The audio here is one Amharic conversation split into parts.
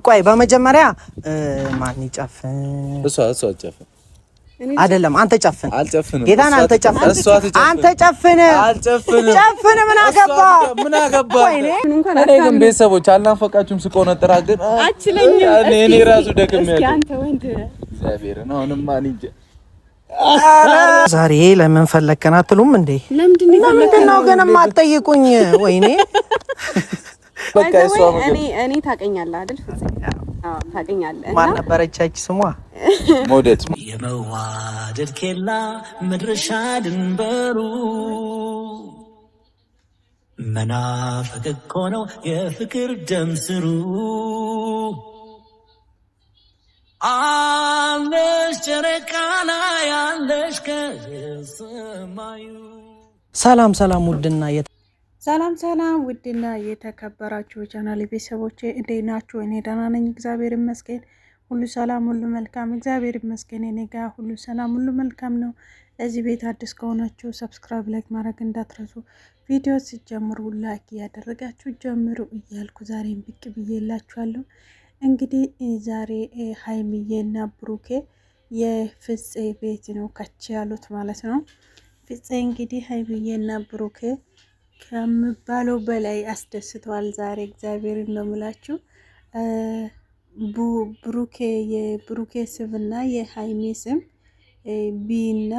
ቆይ በመጀመሪያ ማን ይጨፍን? እሷ አትጨፍን አይደለም አንተ ጨፍን። አልጨፍንም። ጌታን አንተ ጨፍን። አንተ ጨፍን። አልጨፍንም። ጨፍን። ምን አገባ? እኔ ግን ቤተሰቦች አልናፈቃችሁም? ስቆነጥራ ግን አችለኝም። እኔ ራሱ ደክሜያለሁ። እስኪ አንተ ወንድ እግዚአብሔር ነው። አሁንም ማን እንጂ ዛሬ ለምን ፈለከን አትሉም እንዴ? ለምንድን ነው ግን የማትጠይቁኝ? ወይኔ በቃ እሷ እኔ ታውቀኛለህ አይደል? ታውቀኛለህ። ማን ነበረች ስሟ? ሞዴት የመዋደድ ኬላ መድረሻ ድንበሩ መናፈቅ እኮ ነው የፍቅር ደም ስሩ። አለሽ ጨረቃ ላይ አለሽ ከሰማዩ። ሰላም ውድና የተከበራችሁ ቻናል ቤተሰቦቼ እንዴት ናችሁ? እኔ ደህና ነኝ፣ እግዚአብሔር ይመስገን። ሁሉ ሰላም፣ ሁሉ መልካም፣ እግዚአብሔር ይመስገን። እኔ ጋር ሁሉ ሰላም፣ ሁሉ መልካም ነው። ለዚህ ቤት አዲስ ከሆናችሁ ሰብስክራይብ፣ ላይክ ማድረግ እንዳትረሱ። ቪዲዮ ሲጀምሩ ላይክ ያደረጋችሁ ጀምሩ እያልኩ ዛሬም ብቅ ብዬላችኋለሁ። እንግዲህ ዛሬ ሀይሚዬና ብሩኬ የፍፄ ቤት ነው ከች ያሉት ማለት ነው። ፍፄ እንግዲህ ሀይሚዬና ብሩኬ ከምባለው በላይ አስደስተዋል ዛሬ። እግዚአብሔርን ነው የምላችሁ። የብሩኬ ስምና የሀይሚ ስም ቢና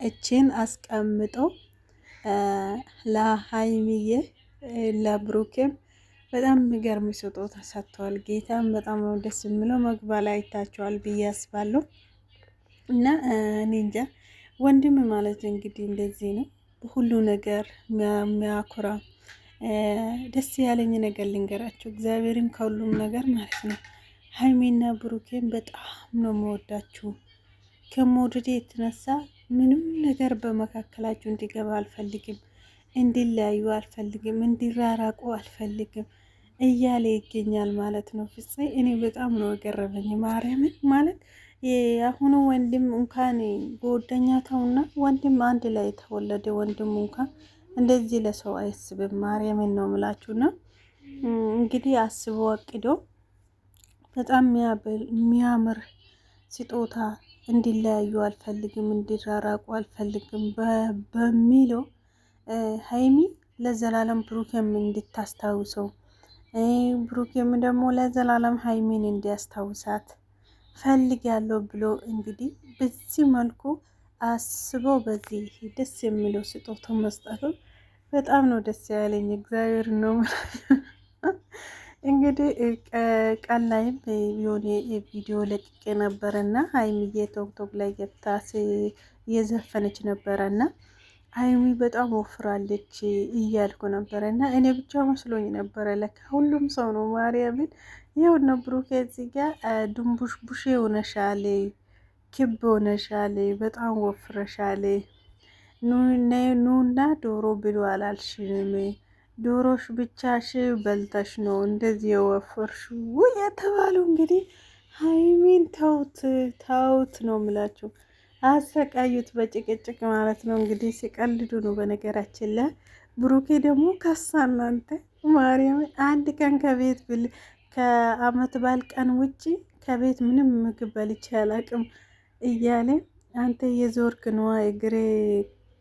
እችን አስቀምጠው ለሀይሚዬ ለብሩኬም በጣም የሚገርም ስጦታ ሰጥተዋል። ጌታም በጣም ነው ደስ የሚለው። መግባ ላይ አይታችኋል ብዬ አስባለሁ። እና እኔ እንጃ ወንድም ማለት እንግዲህ እንደዚህ ነው። ሁሉ ነገር የሚያኮራ ደስ ያለኝ ነገር ልንገራቸው፣ እግዚአብሔርን ከሁሉም ነገር ማለት ነው። ሀይሚና ብሩኬን በጣም ነው መወዳችሁ። ከመውደዴ የተነሳ ምንም ነገር በመካከላችሁ እንዲገባ አልፈልግም፣ እንዲለያዩ አልፈልግም፣ እንዲራራቁ አልፈልግም እያለ ይገኛል ማለት ነው ፍፄ። እኔ በጣም ነው የገረመኝ ማርያምን። ማለት የአሁኑ ወንድም እንኳን በወደኛ ተውና፣ ወንድም አንድ ላይ የተወለደ ወንድም እንኳን እንደዚህ ለሰው አይስብም። ማርያምን ነው ምላችሁና እንግዲህ አስቦ አቅዶ በጣም የሚያምር ስጦታ እንዲለያዩ አልፈልግም፣ እንዲራራቁ አልፈልግም በሚለው ሀይሚ ለዘላለም ብሩኬም እንድታስታውሰው፣ ብሩኬም ደግሞ ለዘላለም ሀይሚን እንዲያስታውሳት ፈልግ ያለው ብሎ እንግዲህ በዚህ መልኩ አስቦ በዚህ ደስ የሚለው ስጦታ መስጠቱ በጣም ነው ደስ ያለኝ። እግዚአብሔር ነው እንግዲህ ቀን ላይም የሆነ ቪዲዮ ለቅቄ ነበረና ሀይሚዬ ቶክቶክ ላይ ገብታ እየዘፈነች ነበረና ሀይሚ በጣም ወፍራለች እያልኩ ነበረና እኔ ብቻ መስሎኝ ነበረ። ለካ ሁሉም ሰው ነው ማርያምን። ይኸውና ብሩኬ እዚህ ጋር ድንቡሽ ቡሽ ሆነሻል፣ ክብ ሆነሻል፣ በጣም ወፍረሻል፣ ኑና ዶሮ ብሎ አላልሽንም፣ ዶሮሽ ብቻሽ በልተሽ ነው እንደዚህ የወፈርሽ የተባለው። እንግዲህ ሀይሚን ታውት ነው ምላችሁ፣ አሰቃዩት በጭቅጭቅ ማለት ነው። እንግዲህ ሲቀልዱ ነው። በነገራችን ላይ ብሩኬ ደግሞ ከሳ እናንተ ማርያም አንድ ቀን ከቤት ከአመት ባል ቀን ውጪ ከቤት ምንም ምግብ በልቼ አላቅም እያለ አንተ የዞርክ ነዋ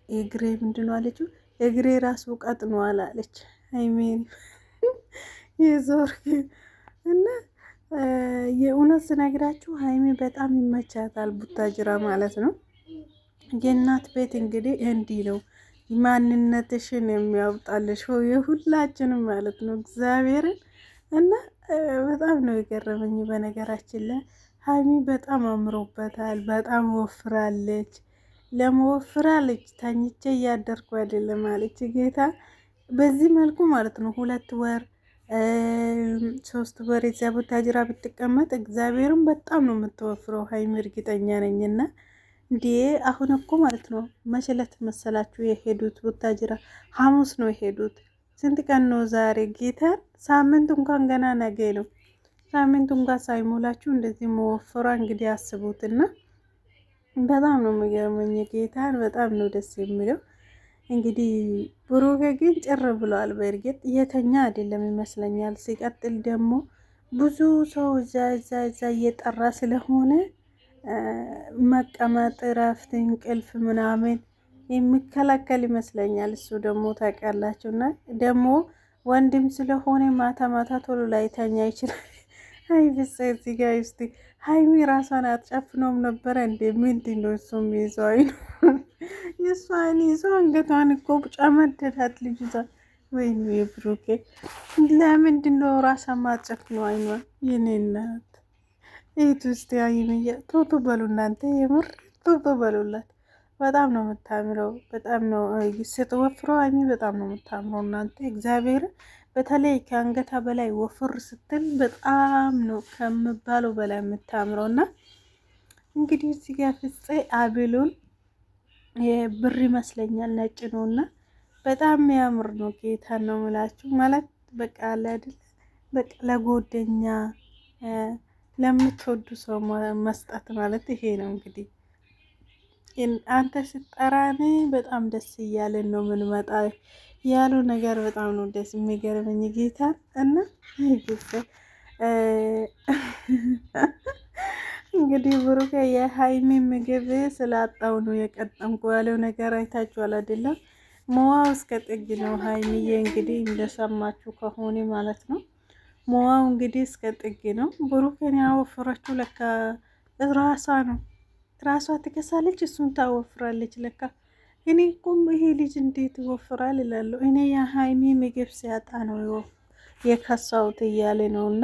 እግሬ ምንድነው አለችው፣ እግሬ ራሱ ቀጥኗል አለች ሀይሜን የዞርክ እና የእውነት ስነግራችሁ ሀይሜ በጣም ይመቻታል። ቡታጅራ ማለት ነው። የእናት ቤት እንግዲህ እንዲህ ነው። ማንነትሽን የሚያውጣልሽ የሁላችንም ማለት ነው እግዚአብሔርን እና በጣም ነው የገረመኝ። በነገራችን ላይ ሀይሚ በጣም አምሮበታል። በጣም ወፍራለች። ለመወፍራለች ተኝቼ እያደርኩ አይደለም አለች ጌታ። በዚህ መልኩ ማለት ነው 2 ወር 3 ወር እዚያ ቡታጅራ ብትቀመጥ እግዚአብሔርን በጣም ነው የምትወፍረው ሀይሚ እርግጠኛ ነኝና እንዴ አሁን እኮ ማለት ነው መችለት መሰላችሁ የሄዱት ቡታጅራ ሐሙስ ነው የሄዱት። ስንት ቀን ነው ዛሬ? ጌታን ሳምንት እንኳን ገና ነገ ነው። ሳምንት እንኳን ሳይሞላችሁ እንደዚህ መወፈሯ እንግዲህ አስቡትና በጣም ነው የሚገርመኝ። ጌታን በጣም ነው ደስ የሚለው። እንግዲህ ብሩክ ግን ጭር ብሏል። በእርግጥ የተኛ አይደለም ይመስለኛል። ሲቀጥል ደግሞ ብዙ ሰው እዛ እየጠራ ስለሆነ መቀመጥ፣ እረፍት፣ እንቅልፍ ምናምን የሚከላከል ይመስለኛል። እሱ ደግሞ ታውቃላችሁ እና ደግሞ ወንድም ስለሆነ ማታ ማታ ቶሎ ላይተኛ ይችላል። አይ ብቻ እዚህ ጋር እስቲ ሀይሚ ራሷን አትጨፍነውም ነበረ እንዴ? ምንድን ነው እሱ የሚይዘው? አይኑ የእሱ አይን ይዞ አንገቷን እኮ ጨመደዳት ልጅቷ። ወይኔ ብሩኬ ለምንድን ነው ራሷን ማትጨፍነው አይኗን? የኔ እናት ይት ውስጥ አይኑ ቶቶ በሉ እናንተ፣ የምር ቶቶ በሉላት። በጣም ነው የምታምረው። በጣም ነው ስትወፍረው ሀይሚ በጣም ነው የምታምረው እናንተ እግዚአብሔር። በተለይ ከአንገታ በላይ ወፍር ስትል በጣም ነው ከምባለው በላይ የምታምረው። እና እንግዲህ እዚህ ጋር ፍፄ አቤሉን ብር ይመስለኛል ነጭ ነው እና በጣም የሚያምር ነው። ጌታ ነው ምላችሁ ማለት በቃ አለ አይደል? በቃ ለጎደኛ ለምትወዱ ሰው መስጠት ማለት ይሄ ነው እንግዲህ አንተ ስጠራን በጣም ደስ እያለን ነው ምንመጣ ያሉ ነገር በጣም ነው ደስ የሚገርመኝ ጌታ እና እንግዲህ ብሩኬ የሀይሚ ምግብ ስላጣው ነው የቀጠምኩ ያለው ነገር አይታችኋል አይደለም? ሞዋው እስከ ጥግ ነው። ሀይሚዬ እንግዲህ እንደሰማችሁ ከሆነ ማለት ነው ሞዋው እንግዲህ እስከ ጥግ ነው። ብሩኬን ያወፈረችው ለካ ራሷ ነው። ራሷ ትከሳለች፣ እሱን ታወፍራለች። ለካ እኔ እኮም ይሄ ልጅ እንዴት ይወፍራል ይላለሁ። እኔ የሀይሚ ምግብ ሲያጣ ነው የከሳውት እያለ ነው። እና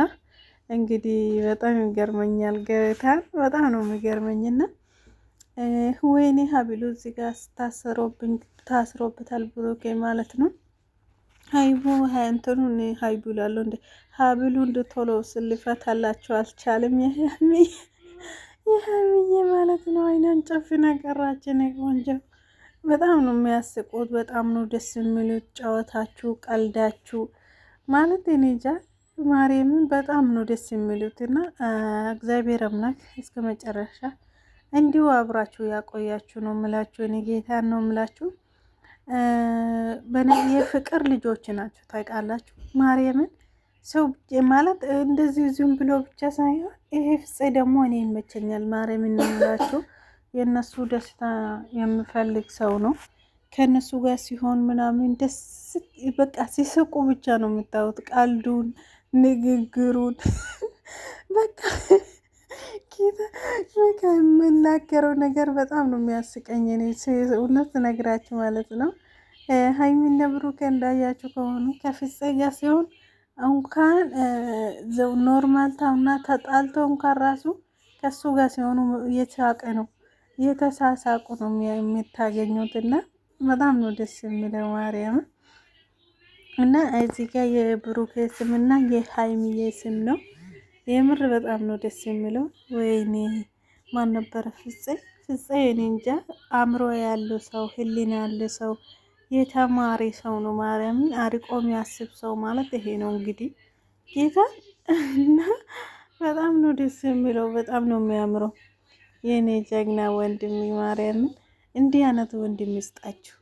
እንግዲህ በጣም ይገርመኛል። ገብታን በጣም ነው የሚገርመኝና ወይኔ ሀቢሉ እዚህ ጋር ታስሮበታል ብሩኬ ማለት ነው። ሀይቡ እንትኑን ሀይቡ ላለው እንደ ሀቢሉ እንደ ቶሎ ስልፈታላቸው አልቻለም። የሀይሚዬ ማለት ነው። አይናን ጨፍና ቀራችን ቆንጆ። በጣም ነው የሚያስቁት። በጣም ነው ደስ የሚሉት ጨዋታችሁ፣ ቀልዳችሁ ማለት እኔ እንጃ ማርያምን በጣም ነው ደስ የሚሉት እና እግዚአብሔር አምላክ እስከ መጨረሻ እንዲሁ አብራችሁ ያቆያችሁ ነው ምላችሁ። እኔ ጌታን ነው ምላችሁ። የፍቅር ልጆች ናቸው ታውቃላችሁ። ማርያምን ሰው ማለት እንደዚህ ዝም ብሎ ብቻ ሳይሆን ይሄ ፍፄ ደግሞ እኔ ይመቸኛል። ማርያምን ነው ምላችሁ። የእነሱ ደስታ የምፈልግ ሰው ነው። ከእነሱ ጋር ሲሆን ምናምን ደስ በቃ ሲስቁ ብቻ ነው የምታዩት። ቀልዱን፣ ንግግሩን በቃ የምናገረው ነገር በጣም ነው የሚያስቀኝ። እኔ እውነት ነግራችሁ ማለት ነው። ሀይሚና ብሩኬ እንዳያችሁ ከሆኑ ከፍፄ ጋር ሲሆን እንኳን ኖርማል ታውና ተጣልተው እንኳን ራሱ ከሱ ጋር ሲሆኑ እየተሳቀ ነው እየተሳሳቁ ነው የምታገኙት እና በጣም ነው ደስ የሚለው ማርያም። እና እዚህ ጋር የብሩኬ ስም እና የሀይሚዬ ስም ነው። የምር በጣም ነው ደስ የሚለው። ወይኔ ማን ነበረ ፍፄ እኔ እንጃ። አእምሮ ያለው ሰው፣ ህሊና ያለ ሰው፣ የተማሪ ሰው ነው። ማርያምን አርቆ የሚያስብ ሰው ማለት ይሄ ነው እንግዲህ ጌታ እና በጣም ነው ደስ የሚለው። በጣም ነው የሚያምረው። የኔ ጀግና ወንድም ማርያምን እንዲህ አይነት ወንድም ይስጣችሁ።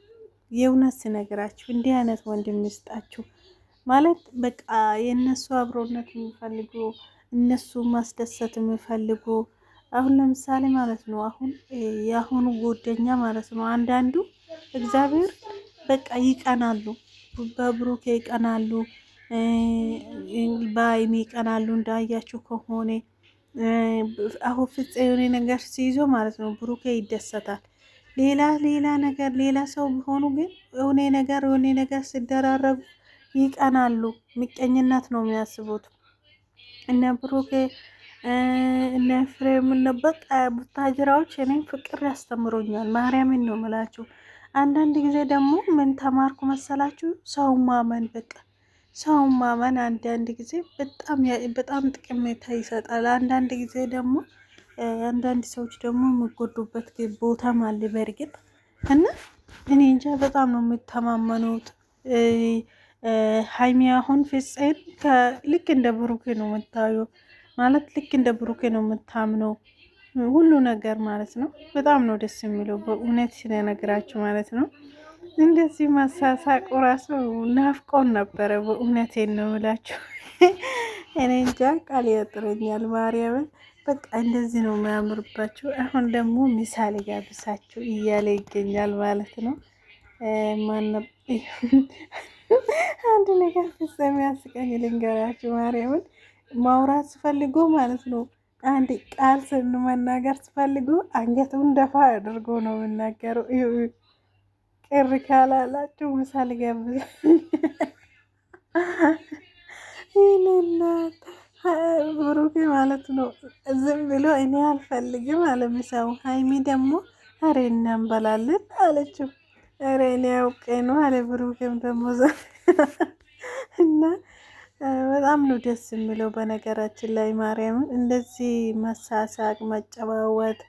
የእውነት ስነግራችሁ እንዲህ አይነት ወንድም ይስጣችሁ ማለት በቃ የእነሱ አብሮነት የሚፈልጉ እነሱ ማስደሰት የሚፈልጉ አሁን ለምሳሌ ማለት ነው አሁን የአሁኑ ጓደኛ ማለት ነው አንዳንዱ እግዚአብሔር በቃ ይቀናሉ፣ በብሩኬ ይቀናሉ፣ በሀይሚ ይቀናሉ። እንዳያችሁ ከሆነ አሁን ፍፄ የሆነ ነገር ሲይዞ ማለት ነው ብሩኬ ይደሰታል። ሌላ ነገር ሌላ ሰው ቢሆኑ ግን የሆነ ነገር ሲደራረጉ ይቀናሉ። ምቀኝነት ነው የሚያስቡት። እነ ብሩኬ እነ ፍሬም በቃ ቡታጅራዎች እኔም ፍቅር ያስተምሮኛል። ማርያምን ነው ምላችሁ። አንዳንድ ጊዜ ደግሞ ምን ተማርኩ መሰላችሁ? ሰው ማመን በቃ ሰው ማመን አንዳንድ ጊዜ በጣም ጥቅሜታ ይሰጣል። አንዳንድ ጊዜ ደግሞ አንዳንድ ሰዎች ደግሞ የሚጎዱበት ቦታም አለ በእርግጥ እና እኔ እንጃ በጣም ነው የሚተማመኑት። ሀይሚ አሁን ፍፄን ልክ እንደ ብሩኬ ነው የምታዩ ማለት ልክ እንደ ብሩኬ ነው የምታምነው ሁሉ ነገር ማለት ነው። በጣም ነው ደስ የሚለው በእውነት ሲነግራችሁ ማለት ነው። እንደዚህ መሳሳቁ ራሱ ናፍቆን ነበረ። በእውነቴን ነው የምላችሁ። እኔ እንጃ ቃል ያጥረኛል ማርያምን። በቃ እንደዚህ ነው የሚያምርባችሁ። አሁን ደግሞ ምሳሌ ጋብሳችሁ እያለ ይገኛል ማለት ነው። ማነው አንድ ነገር ፍጹም ያስቀኝ ልንገራችሁ። ማርያምን ማውራት ስፈልጎ ማለት ነው አንድ ቃል መናገር ስፈልጎ አንገቱን ደፋ አድርጎ ነው የምናገረው። ቅር ካላላችሁ ምሳሌ ጋብዛ ይህንናት ብሩኬ ማለት ነው። ዝም ብሎ እኔ አልፈልግም አለምሳው። ሀይሚ ደግሞ አሬ እናንበላለን አለችው። አሬ እኔ አውቄ ነው አለ ብሩኬም ደግሞ እና በጣም ነው ደስ የሚለው። በነገራችን ላይ ማርያምን እንደዚህ መሳሳቅ መጨባወት።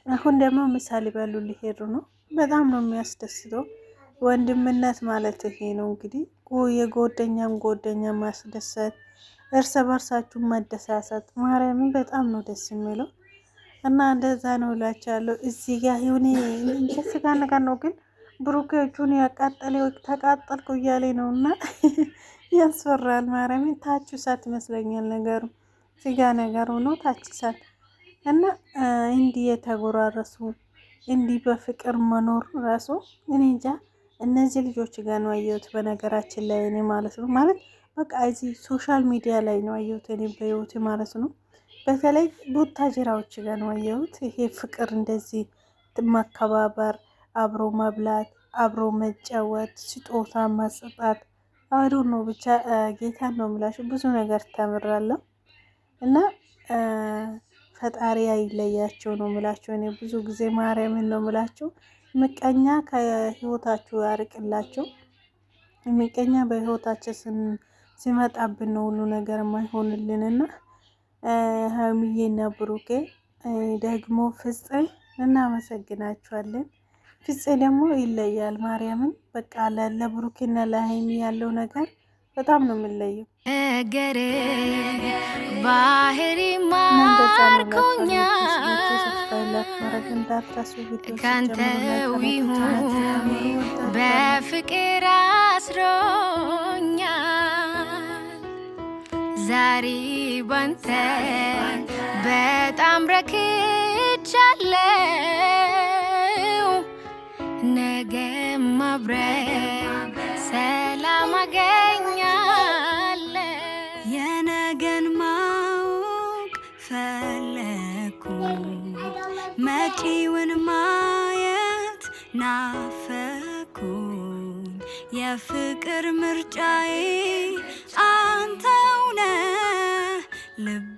አሁን ደግሞ ምሳሌ በሉ ሊሄዱ ነው። በጣም ነው የሚያስደስተው። ወንድምነት ማለት ይሄ ነው እንግዲህ የጎደኛም ጎደኛ ማስደሰት፣ እርስ በርሳችሁ መደሳሰት ማርያምን በጣም ነው ደስ የሚለው እና እንደዛ ነው እላችኋለሁ። እዚህ ጋር የሆነ ስጋ ነገር ነው ግን ብሩኬዎቹን ያቃጠለ ተቃጠልኩ እያለ ነው እና ያስፈራል። ማርያምን ታች እሳት ይመስለኛል ነገሩ። ስጋ ነገር ሆኖ ታች እሳት እና እንዲህ የተጎራረሱ እንዲህ በፍቅር መኖር ራሱ እኔ እንጃ። እነዚህ ልጆች ጋር ነው አየሁት በነገራችን ላይ እኔ ማለት ነው። ማለት በቃ እዚህ ሶሻል ሚዲያ ላይ ነው አየሁት እኔ በህይወት ማለት ነው። በተለይ ቡታጅራዎች ጋር ነው አየሁት ይሄ ፍቅር፣ እንደዚህ መከባበር፣ አብሮ መብላት፣ አብሮ መጫወት፣ ስጦታ ማሰጣት አሩ ነው ብቻ ጌታን ነው የምላችሁ። ብዙ ነገር ተምራለሁ እና ፈጣሪ አይለያቸው ነው ምላቸው። እኔ ብዙ ጊዜ ማርያምን ነው ምላቸው። ምቀኛ ከህይወታችሁ ያርቅላቸው። ምቀኛ በህይወታችን ሲመጣብን ነው ሁሉ ነገር የማይሆንልንና ሀይሚዬና ብሩኬ ደግሞ ፍፄ እናመሰግናችኋለን። ፍፄ ደግሞ ይለያል ማርያምን። በቃ ለብሩኬና ለሀይሚ ያለው ነገር በጣም ነው የሚለየው። ነገር ባህሪ ማርኮኛል ካንተው ይሁን በፍቅር አስሮኛል። ዛሬ ባንተ በጣም ረክቻለው። ነገ ማብረን ሰላም አገኛለ። የነገን ማወቅ ፈለኩ መጪውን ማየት ናፈኩኝ። የፍቅር ምርጫዬ አንተው ነህ ልቤ